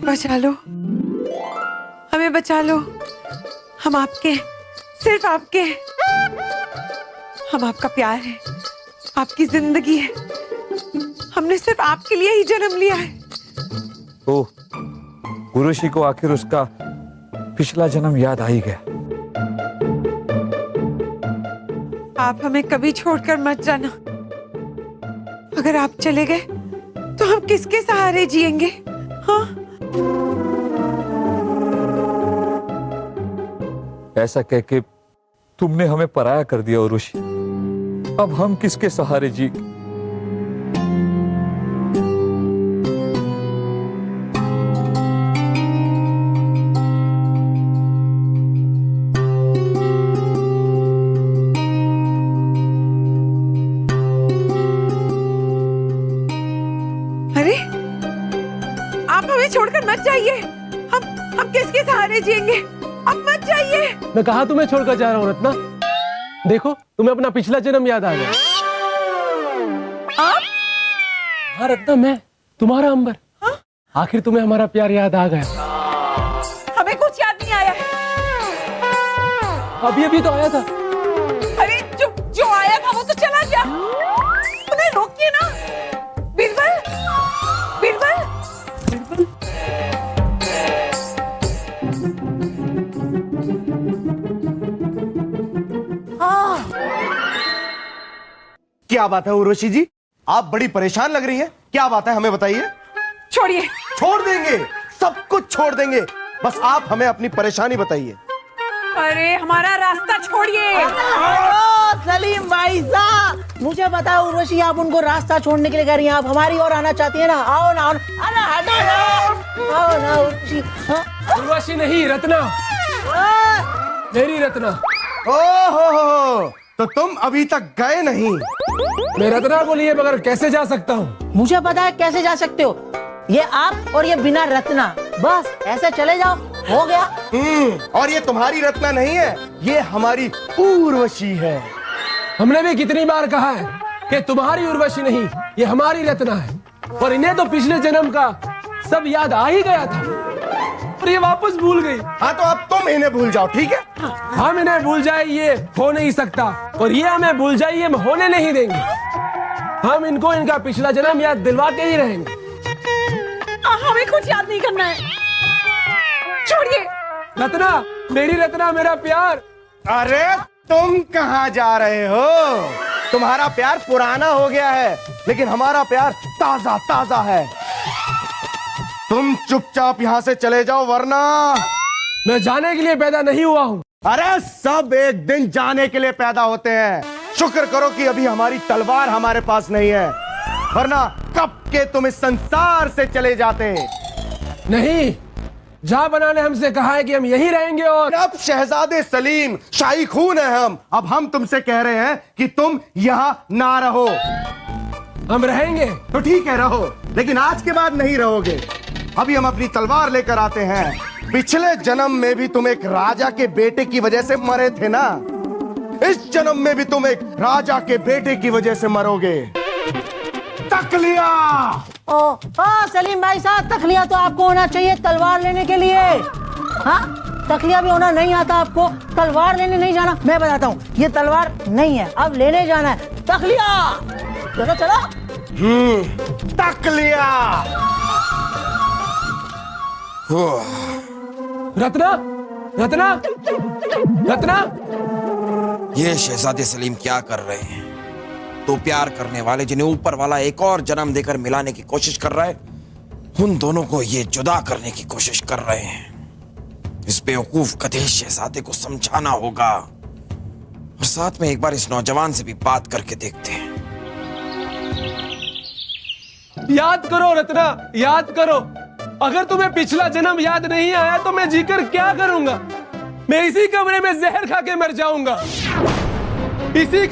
बचा लो, हमें बचा लो। हम आपके, सिर्फ आपके। हम आपका प्यार है, आपकी जिंदगी है। हमने सिर्फ आपके लिए ही जन्म लिया है। तो उर्वशी को आखिर उसका पिछला जन्म याद आ ही गया। आप हमें कभी छोड़कर मत जाना। अगर आप चले गए तो हम किसके सहारे जिएंगे? हाँ, ऐसा कह के तुमने हमें पराया कर दिया उर्वशी। अब हम किसके सहारे जी? अरे आप हमें छोड़कर मत जाइए। हम किसके सहारे जिएंगे? अब मत जाइए। मैं कहा तुम्हें छोड़कर जा रहा हूँ रत्ना। देखो तुम्हें अपना पिछला जन्म याद आ गया। आप? हाँ रत्ना, मैं तुम्हारा अंबर। हाँ? आखिर तुम्हें हमारा प्यार याद आ गया। हमें कुछ याद नहीं आया है। अभी तो आया था। अरे जो आया था वो तो चला गया। उन्हें रोकिए ना। बीरबल, बीरबल, बीरबल। क्या बात है उर्वशी जी, आप बड़ी परेशान लग रही हैं। क्या बात है, हमें बताइए। छोड़िए। छोड़ देंगे, सब कुछ छोड़ देंगे, बस आप हमें अपनी परेशानी बताइए। अरे हमारा रास्ता छोड़िए। सलीम भाई साहब, मुझे बताओ उर्वशी, आप उनको रास्ता छोड़ने के लिए कह रही हैं, आप हमारी ओर आना चाहती है ना? आओ ना, अरे हटो ना, आओ ना उर्वशी। उर्वशी नहीं, रत्ना, मेरी रत्ना। ओहो, तो तुम अभी तक गए नहीं? मैं रत्ना को लिए बगैर कैसे जा सकता हूँ? मुझे पता है कैसे जा सकते हो। ये आप और ये बिना रत्ना, बस ऐसे चले जाओ, हो गया। और ये तुम्हारी रत्ना नहीं है, ये हमारी उर्वशी है। हमने भी कितनी बार कहा है कि तुम्हारी उर्वशी नहीं, ये हमारी रत्ना है। और इन्हें तो पिछले जन्म का सब याद आ ही गया था और ये वापस भूल गई। हाँ तो अब तुम इन्हें भूल जाओ, ठीक है? हम इन्हें भूल जाए ये हो नहीं सकता, और ये हमें भूल जाए ये हम होने नहीं देंगे। हम इनको इनका पिछला जन्म याद दिलवा के ही रहेंगे। हमें कुछ याद नहीं करना है। छोड़िए। रत्ना, मेरी रत्ना, मेरा प्यार। अरे तुम कहाँ जा रहे हो? तुम्हारा प्यार पुराना हो गया है, लेकिन हमारा प्यार ताजा ताजा है। तुम चुपचाप यहाँ से चले जाओ, वरना मैं जाने के लिए पैदा नहीं हुआ हूँ। अरे सब एक दिन जाने के लिए पैदा होते हैं। शुक्र करो कि अभी हमारी तलवार हमारे पास नहीं है, वरना कब के तुम इस संसार से चले जाते। नहीं, जहाँ बनाने हमसे कहा है कि हम यहीं रहेंगे। और अब शहजादे सलीम, शाही खून है हम। अब हम तुमसे कह रहे हैं कि तुम यहाँ ना रहो। हम रहेंगे। तो ठीक है, रहो, लेकिन आज के बाद नहीं रहोगे। अभी हम अपनी तलवार लेकर आते हैं। पिछले जन्म में भी तुम एक राजा के बेटे की वजह से मरे थे ना, इस जन्म में भी तुम एक राजा के बेटे की वजह से मरोगे। तकलिया। सलीम भाई साहब, तखलिया तो आपको होना चाहिए तलवार लेने के लिए। हाँ, तखलिया भी होना नहीं आता आपको, तलवार लेने नहीं जाना। मैं बताता हूँ, ये तलवार नहीं है, अब लेने जाना है। तखलिया, चलो चलो। तकलिया। रत्ना, रत्ना, रत्ना। ये शहजादे सलीम क्या कर रहे हैं? तो प्यार करने वाले जिन्हें ऊपर वाला एक और जन्म देकर मिलाने की कोशिश कर रहा है, उन दोनों को ये जुदा करने की कोशिश कर रहे हैं। इस बेवकूफ गधे शहजादे को समझाना होगा, और साथ में एक बार इस नौजवान से भी बात करके देखते हैं। याद करो रत्ना, याद करो। अगर तुम्हें पिछला जन्म याद नहीं आया तो मैं जीकर क्या करूंगा? मैं इसी कमरे में जहर खा के मर जाऊंगा। इसी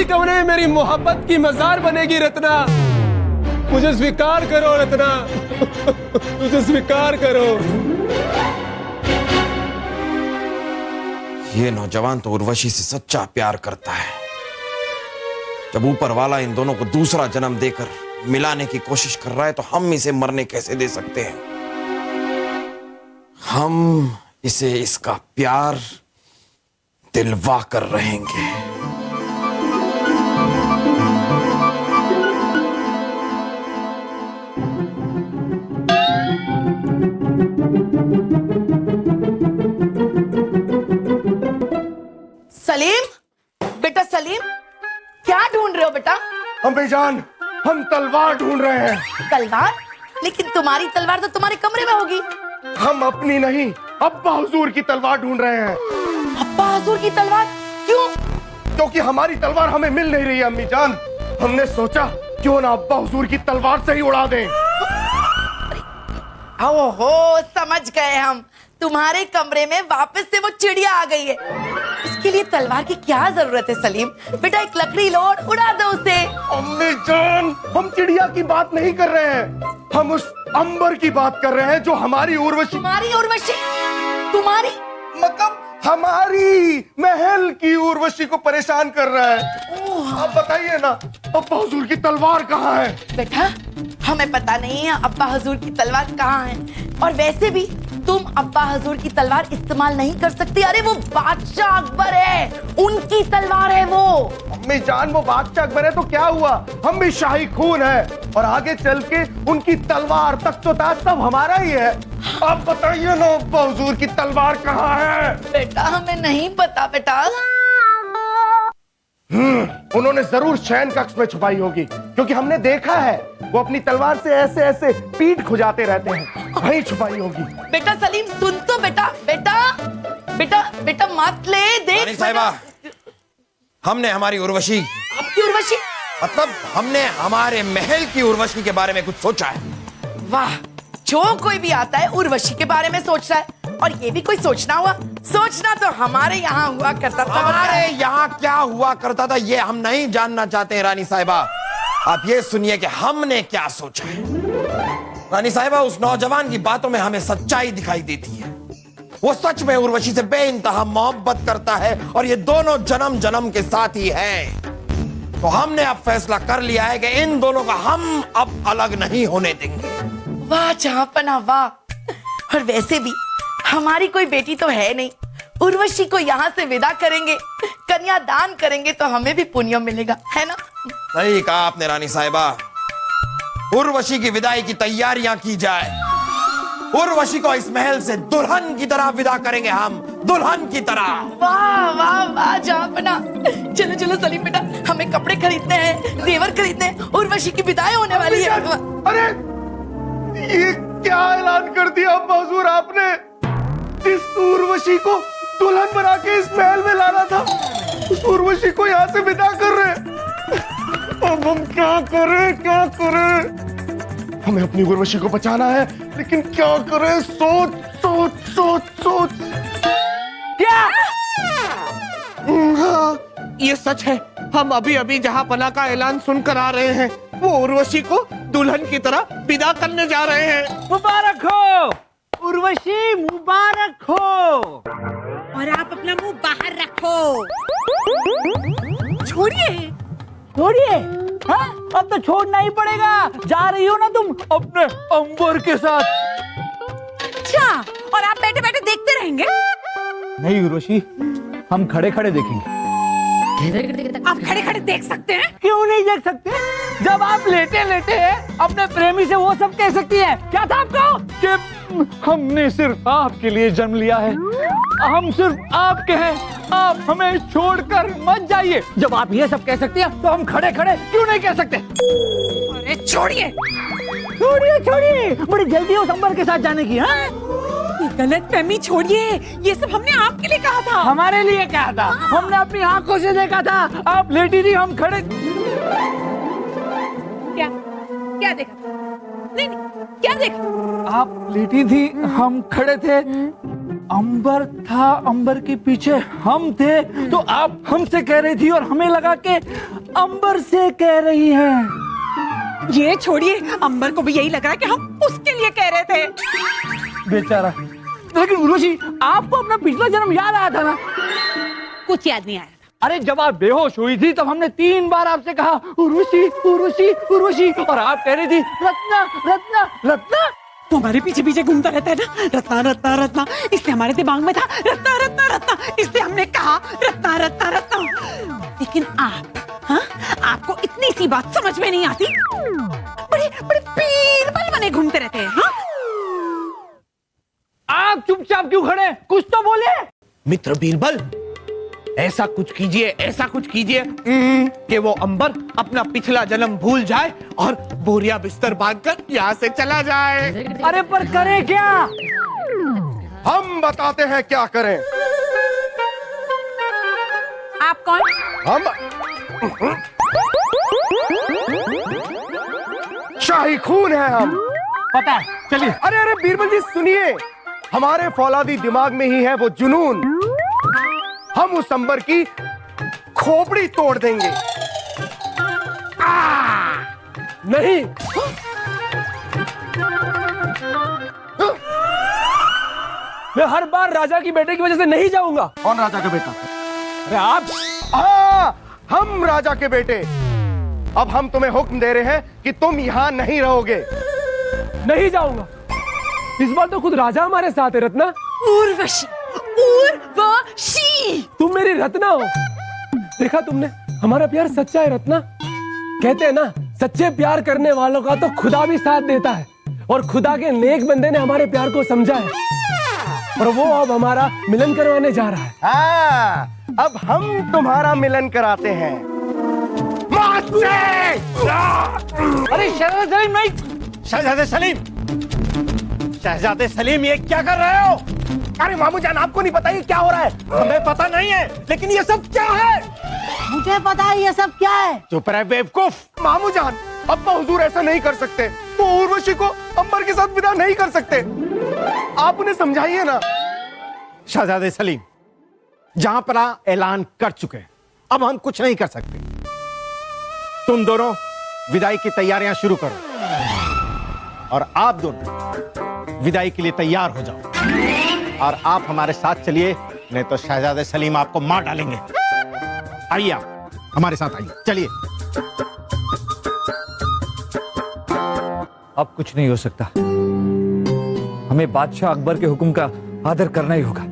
कमरे में मेरी मोहब्बत की मजार बनेगी रत्ना। मुझे स्वीकार करो रत्ना, मुझे स्वीकार करो। ये नौजवान तो उर्वशी से सच्चा प्यार करता है। जब ऊपर वाला इन दोनों को दूसरा जन्म देकर मिलाने की कोशिश कर रहा है तो हम इसे मरने कैसे दे सकते हैं? हम इसे इसका प्यार दिलवा कर रहेंगे। सलीम, बेटा सलीम, क्या ढूंढ रहे हो बेटा? अम्मी जान, हम तलवार ढूंढ रहे हैं। तलवार? लेकिन तुम्हारी तलवार तो तुम्हारे कमरे में होगी। हम अपनी नहीं, अब्बा हुजूर की तलवार ढूंढ रहे हैं। अब्बा हुजूर की तलवार? क्यों? क्योंकि हमारी तलवार हमें मिल नहीं रही है अम्मी जान। हमने सोचा क्यों ना अब्बा हुजूर की तलवार से ही उड़ा दें। ओहो, समझ गए हम। तुम्हारे कमरे में वापस से वो चिड़िया आ गई है। इसके लिए तलवार की क्या जरूरत है सलीम? बेटा एक लकड़ी लो और उड़ा दो उसे। अम्मी जान, हम चिड़िया की बात नहीं कर रहे हैं, हम उस अंबर की बात कर रहे हैं जो हमारी उर्वशी। तुम्हारी उर्वशी? तुम्हारी मतलब हमारी महल की उर्वशी को परेशान कर रहा है। आप बताइए ना, अब्बा हुजूर की तलवार कहाँ है? बेटा हमें पता नहीं है अब्बा हुजूर की तलवार कहाँ है। और वैसे भी तुम अब्बा हुजूर की तलवार इस्तेमाल नहीं कर सकती। अरे वो बादशाह अकबर है, उनकी तलवार है वो। अम्मी जान, वो बादशाह अकबर है तो क्या हुआ, हम भी शाही खून है और आगे चल के उनकी तलवार तख्त व ताज सब हमारा ही है। आप बताइए ना अब्बा हुजूर की तलवार कहाँ है? बेटा हमें नहीं पता बेटा। उन्होंने जरूर शयन कक्ष में छुपाई होगी, क्योंकि हमने देखा है वो अपनी तलवार से ऐसे ऐसे पीठ खुजाते रहते हैं। वहीं छुपाई होगी। बेटा सलीम सुन तो बेटा, बेटा बेटा बेटा मत ले, देख रानी साहिबा, हमने हमारी उर्वशी, आपकी उर्वशी? मतलब हमने हमारे महल की उर्वशी के बारे में कुछ सोचा है। वाह, जो कोई भी आता है उर्वशी के बारे में सोच रहा है। और ये भी कोई सोचना हुआ? सोचना तो हमारे यहाँ हुआ करता था। हमारे यहाँ क्या हुआ करता था ये हम नहीं जानना चाहते हैं रानी साहिबा। आप ये सुनिए कि हमने क्या सोचा है। रानी साहिबा, उस नौजवान की बातों में हमें सच्चाई दिखाई देती है। वो सच में उर्वशी से बेइंतहा मोहब्बत करता है और ये दोनों जन्म जन्म के साथी हैं। तो हमने अब फैसला कर लिया है कि इन दोनों का हम अब अलग नहीं होने देंगे। वाह जहांपना वाह। और वैसे भी हमारी कोई बेटी तो है नहीं। उर्वशी को यहाँ से विदा करेंगे, कन्यादान करेंगे तो हमें भी पुण्य मिलेगा, है ना? सही कहा आपने रानी साहिबा। उर्वशी की विदाई की तैयारियां की जाए। उर्वशी को इस महल से दुल्हन की तरह विदा करेंगे हम, दुल्हन की तरह। वाह वाह वाह जहांपना। चलो चलो सलीम बेटा, हमें कपड़े खरीदने हैं, जेवर खरीदने हैं, उर्वशी की विदाई होने वाली है। अरे ये क्या ऐलान कर दिया अब्बा हुजूर आपने? जिस उर्वशी को दुल्हन बना के इस महल में लाना था, उस उर्वशी को यहाँ से विदा कर रहे हैं। अब हम क्या करें, क्या करें? हमें अपनी उर्वशी को बचाना है, लेकिन क्या करें? सोच सोच सोच सोच। क्या? हाँ, ये सच है। हम अभी अभी जहांपना का ऐलान सुनकर आ रहे हैं। वो उर्वशी को दुल्हन की तरह विदा करने जा रहे हैं। मुबारक हो उर्वशी, मुबारक हो। और आप अपना मुंह बाहर रखो। छोड़िए छोड़िए। हाँ, अब तो छोड़ना ही पड़ेगा। जा रही हो ना तुम अपने अंबर के साथ। अच्छा, और आप बैठे बैठे देखते रहेंगे? नहीं उर्वशी, हम खड़े खड़े देखेंगे। आप खड़े खड़े देख सकते हैं? क्यों नहीं देख सकते? जब आप लेटे लेटे अपने प्रेमी से वो सब कह सकती है। क्या था आपको? कि हमने सिर्फ आपके लिए जन्म लिया है, हम सिर्फ आपके हैं, आप हमें छोड़कर मत जाइए। जब आप ये सब कह सकती हैं, तो हम खड़े खड़े क्यों नहीं कह सकते? अरे छोड़िए छोड़िए छोड़िए, बड़ी जल्दी उस अंबर के साथ जाने की। हाँ, ये गलत फहमी छोड़िए। ये सब हमने आपके लिए कहा था। हमारे लिए क्या था? हमने अपनी आंखों से देखा था। आप लेटी थी, हम खड़े। क्या क्या देखा? नहीं नहीं, क्या देखा? आप लेटी थी, हम खड़े थे। अंबर था, अंबर के पीछे हम थे। तो आप हमसे कह रही थी और हमें लगा कि अंबर से कह रही हैं। ये छोड़िए, अंबर को भी यही लग रहा है कि हम उसके लिए कह रहे थे। बेचारा। लेकिन उर्वशी, आपको अपना पिछला जन्म याद आया था ना? कुछ याद नहीं आया। अरे जब आप बेहोश हुई थी तब हमने 3 बार आपसे कहा उर्वशी उर्वशी उर्वशी, और आप कह रही थी रत्ना रत्ना रत्ना। वो हमारे पीछे पीछे घूमता रहता है ना, रत्ना रत्ना रत्ना, इसलिए हमारे दिमाग में था रत्ना रत्ना रत्ना, इसलिए हमने कहा रत्ना रत्ना रत्ना। लेकिन आप, हाँ, आपको इतनी सी बात समझ में नहीं आती, बड़े बड़े बीरबल बने घूमते रहते हैं। हाँ? आप चुपचाप क्यों खड़े हैं? कुछ तो बोले। मित्र बीरबल, ऐसा कुछ कीजिए कि वो अंबर अपना पिछला जन्म भूल जाए और बोरिया बिस्तर बांधकर यहाँ से चला जाए। अरे पर करें क्या? हम बताते हैं क्या करें। आप कौन? हम शाही खून है हम। पता है, चलिए। अरे अरे बीरबल जी सुनिए, हमारे फौलादी दिमाग में ही है वो जुनून। हम उस अंबर की खोपड़ी तोड़ देंगे। नहीं, मैं हर बार राजा की बेटे की वजह से नहीं जाऊंगा। कौन राजा का बेटा? अरे आप। हाँ, हम राजा के बेटे। अब हम तुम्हें हुक्म दे रहे हैं कि तुम यहाँ नहीं रहोगे। नहीं जाऊंगा। इस बार तो खुद राजा हमारे साथ है रत्ना। उर्वशी, उर्वशी, तुम मेरी रत्ना हो। देखा तुमने, हमारा प्यार सच्चा है रत्ना। कहते हैं ना, सच्चे प्यार करने वालों का तो खुदा भी साथ देता है, और खुदा के नेक बंदे ने हमारे प्यार को समझा है, और वो अब हमारा मिलन करवाने जा रहा है। हाँ, अब हम तुम्हारा मिलन कराते हैं। अरे शहजादे सलीम नहीं। शहजादे सलीम, ये क्या कर रहे हो? अरे मामू जान, आपको नहीं पता ये क्या हो रहा है? हमें पता नहीं है, लेकिन ये सब क्या है? मुझे पता है ये सब क्या है। चुप रहे बेवकूफ। मामू जान, अब्बा हुजूर ऐसा नहीं कर सकते। वो उर्वशी को अंबर के साथ विदा नहीं कर सकते। आप उन्हें समझाइए ना। शहजादे सलीम, जहां पर ऐलान कर चुके हैं, अब हम कुछ नहीं कर सकते। तुम दोनों विदाई की तैयारियां शुरू करो, और आप दोनों विदाई के लिए तैयार हो जाओ, और आप हमारे साथ चलिए, नहीं तो शहजादे सलीम आपको मार डालेंगे। आइए, आप हमारे साथ आइए, चलिए। अब कुछ नहीं हो सकता। हमें बादशाह अकबर के हुक्म का आदर करना ही होगा।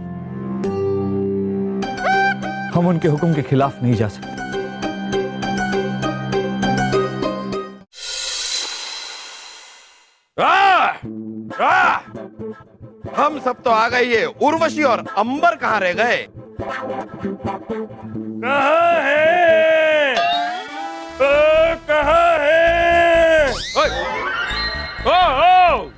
हम उनके हुक्म के खिलाफ नहीं जा सकते। हम सब तो आ गए, ये उर्वशी और अंबर कहाँ रह गए? कहाँ है? कहाँ है? ओ!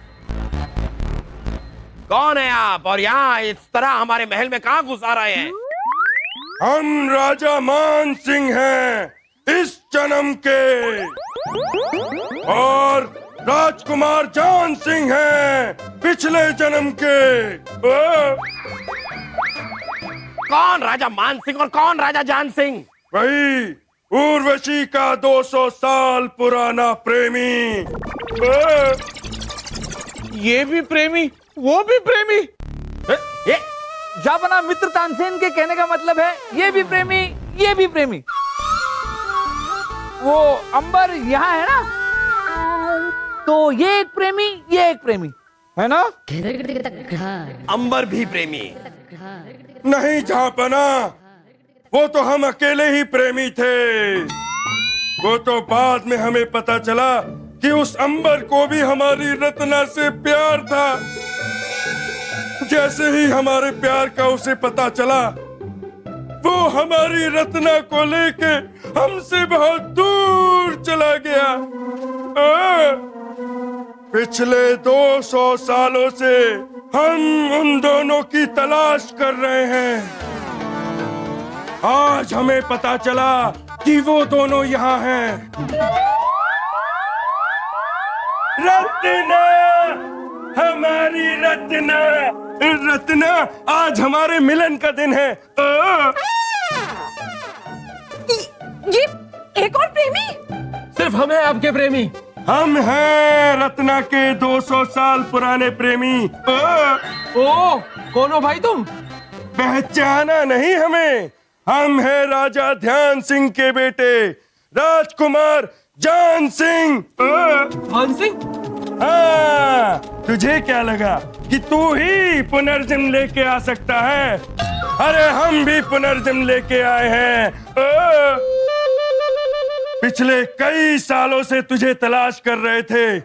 कौन है आप, और यहाँ इस तरह हमारे महल में कहाँ घुस आ रहे हैं? हम राजा मान सिंह हैं, इस जन्म के, और राजकुमार जान सिंह हैं, पिछले जन्म के। कौन राजा मान सिंह और कौन राजा जान सिंह? वही उर्वशी का 200 साल पुराना प्रेमी। ये भी प्रेमी, वो भी प्रेमी। ये जाबना मित्र तानसेन के कहने का मतलब है ये भी प्रेमी, ये भी प्रेमी। वो अंबर यहाँ है ना, तो ये एक प्रेमी, ये एक प्रेमी है ना। अंबर भी प्रेमी? नहीं झापना, वो तो हम अकेले ही प्रेमी थे। वो तो बाद में हमें पता चला कि उस अंबर को भी हमारी रत्ना से प्यार था। जैसे ही हमारे प्यार का उसे पता चला, वो हमारी रत्ना को लेके हमसे बहुत दूर चला गया। पिछले 200 सालों से हम उन दोनों की तलाश कर रहे हैं। आज हमें पता चला कि वो दोनों यहाँ हैं। रत्ना, हमारी रत्ना, रत्ना, आज हमारे मिलन का दिन है। ये एक और प्रेमी? सिर्फ हम हैं आपके प्रेमी। हम हैं रत्ना के 200 साल पुराने प्रेमी। ओ कौन हो भाई तुम? पहचाना नहीं हमें? हम हैं राजा ध्यान सिंह के बेटे राजकुमार जान सिंह। ध्यान सिंह? हाँ, तुझे क्या लगा कि तू ही पुनर्जन्म लेके आ सकता है? अरे हम भी पुनर्जन्म लेके आए हैं। पिछले कई सालों से तुझे तलाश कर रहे थे।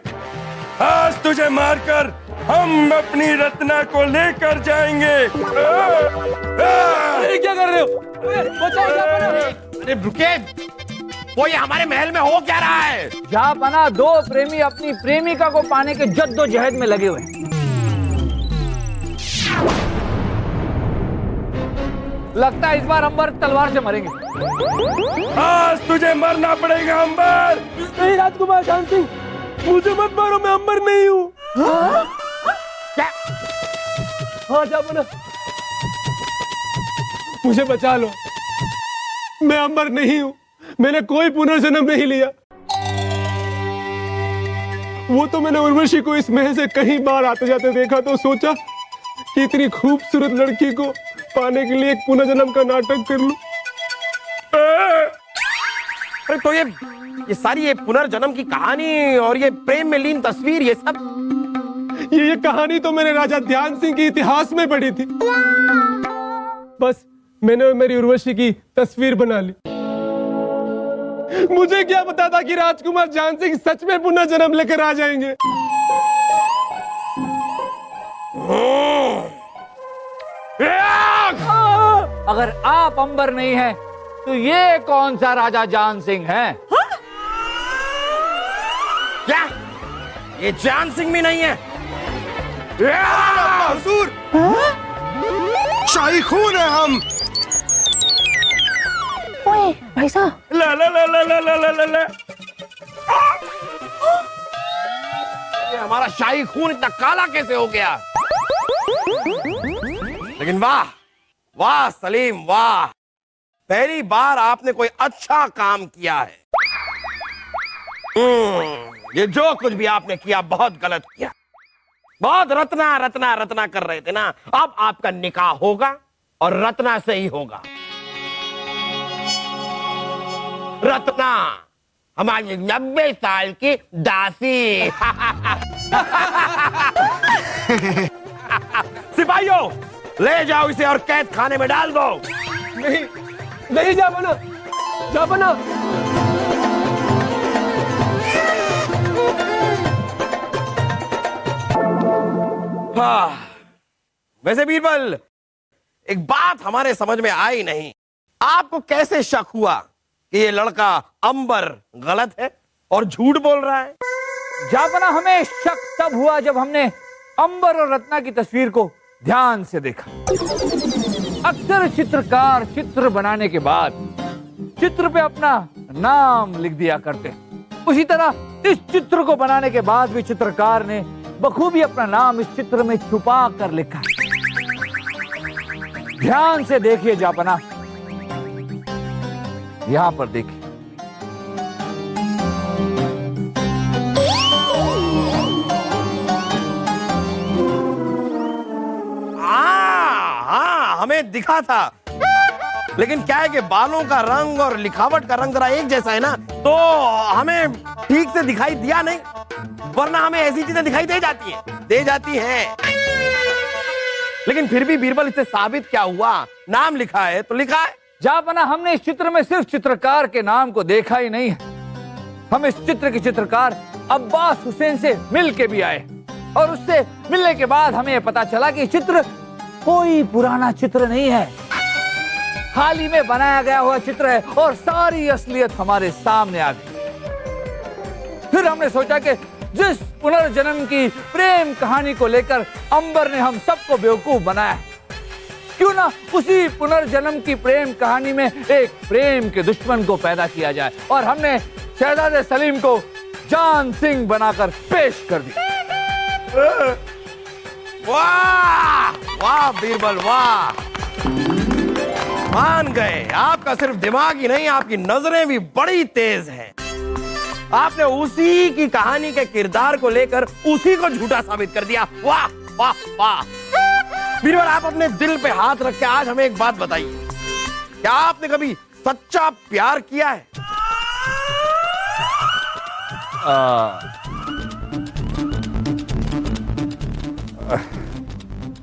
आज तुझे मारकर हम अपनी रत्ना को लेकर जाएंगे। अरे क्या कर रहे हो? बचाओ जापना। अरे रुके, कोई हमारे महल में हो क्या रहा है? जापना, दो प्रेमी अपनी प्रेमिका को पाने के जद्दोजहद में लगे हुए हैं। लगता है इस बार अंबर तलवार से मरेंगे। आज तुझे मरना पड़ेगा अंबर। नहीं राजकुमार जान सिंह, मुझे मत मारो, मैं अंबर नहीं हूँ। क्या? हाँ जापना, मुझे बचा लो, मैं अंबर नहीं हूँ, मैंने कोई पुनर्जन्म नहीं लिया। वो तो मैंने उर्वशी को इस महल से कहीं बार आते जाते देखा तो सोचा कि इतनी खूबसूरत लड़की को पाने के लिए एक पुनर्जन्म का नाटक कर लूं। अरे तो ये सारी पुनर्जन्म की कहानी और ये प्रेम में लीन तस्वीर, ये सब ये कहानी तो मैंने राजा ध्यान सिंह के इतिहास में पढ़ी थी। बस मैंने और मेरी उर्वशी की तस्वीर बना ली। मुझे क्या पता था कि राजकुमार जान सिंह सच में पुनर्जन्म लेकर आ जाएंगे। अगर आप अंबर नहीं हैं, तो ये कौन सा राजा जान सिंह है? क्या? ये जान सिंह भी नहीं है? हुजूर, शाही खून है हम। ओए भाई साहब, ला ला ला ला ला ला ला ला। ये हमारा शाही खून इतना काला कैसे हो गया? लेकिन वाह वाह सलीम, वाह, पहली बार आपने कोई अच्छा काम किया है। ये जो कुछ भी आपने किया बहुत गलत किया। बहुत रत्ना रत्ना रत्ना कर रहे थे ना, अब आपका निकाह होगा और रत्ना से ही होगा। रत्ना हमारी 90 साल की दासी। सिपाहियों, ले जाओ इसे और कैद खाने में डाल दो। नहीं नहीं जापना, जापना। हाँ, वैसे बीरबल, एक बात हमारे समझ में आई नहीं, आपको कैसे शक हुआ कि ये लड़का अंबर गलत है और झूठ बोल रहा है? जापना, हमें शक तब हुआ जब हमने अंबर और रत्ना की तस्वीर को ध्यान से देखा। अक्सर चित्रकार चित्र बनाने के बाद चित्र पे अपना नाम लिख दिया करते। उसी तरह इस चित्र को बनाने के बाद भी चित्रकार ने बखूबी अपना नाम इस चित्र में छुपा कर लिखा। ध्यान से देखिए जापना, यहां पर देखिए। हाँ, हमें दिखा था, लेकिन क्या है कि बालों का रंग और लिखावट का रंग जरा एक जैसा है ना, तो हमें ठीक से दिखाई दिया नहीं, वरना हमें ऐसी चीजें दिखाई दे जाती हैं। लेकिन फिर भी बीरबल, इससे साबित क्या हुआ? नाम लिखा है तो लिखा है। जापना, हमने इस चित्र में सिर्फ चित्रकार के नाम को देखा ही नहीं है, हम इस चित्र के चित्रकार अब्बास हुसैन से मिल के भी आए, और उससे मिलने के बाद हमें पता चला कि चित्र कोई पुराना चित्र नहीं है, हाल ही में बनाया गया हुआ चित्र है, और सारी असलियत हमारे सामने आ गई। फिर हमने सोचा कि जिस पुनर्जन्म की प्रेम कहानी को लेकर अंबर ने हम सबको बेवकूफ बनाया है, क्यों ना उसी पुनर्जन्म की प्रेम कहानी में एक प्रेम के दुश्मन को पैदा किया जाए, और हमने शहजादे सलीम को जान सिंह बनाकर पेश कर दिया। वाह वाह बीरबल, वाह, मान गए। आपका सिर्फ दिमाग ही नहीं, आपकी नजरें भी बड़ी तेज हैं। आपने उसी की कहानी के किरदार को लेकर उसी को झूठा साबित कर दिया। वाह वाह वाह। बीरबल, आप अपने दिल पे हाथ रख के आज हमें एक बात बताइए, क्या आपने कभी सच्चा प्यार किया है?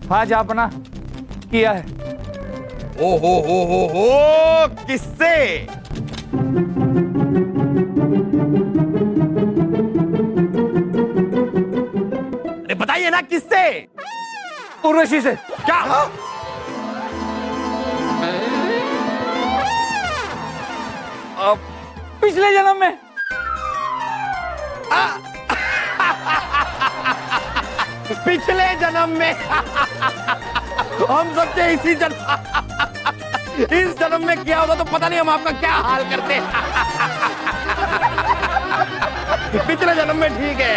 हाँ जापना, किया है। ओ हो, किससे? अरे बताइए ना, किससे? उर्वशी से। क्या? पिछले जन्म में। पिछले जन्म में हम सबसे इसी जन्म इस जन्म में किया होता तो पता नहीं हम आपका क्या हाल करते। पिछले जन्म में ठीक है।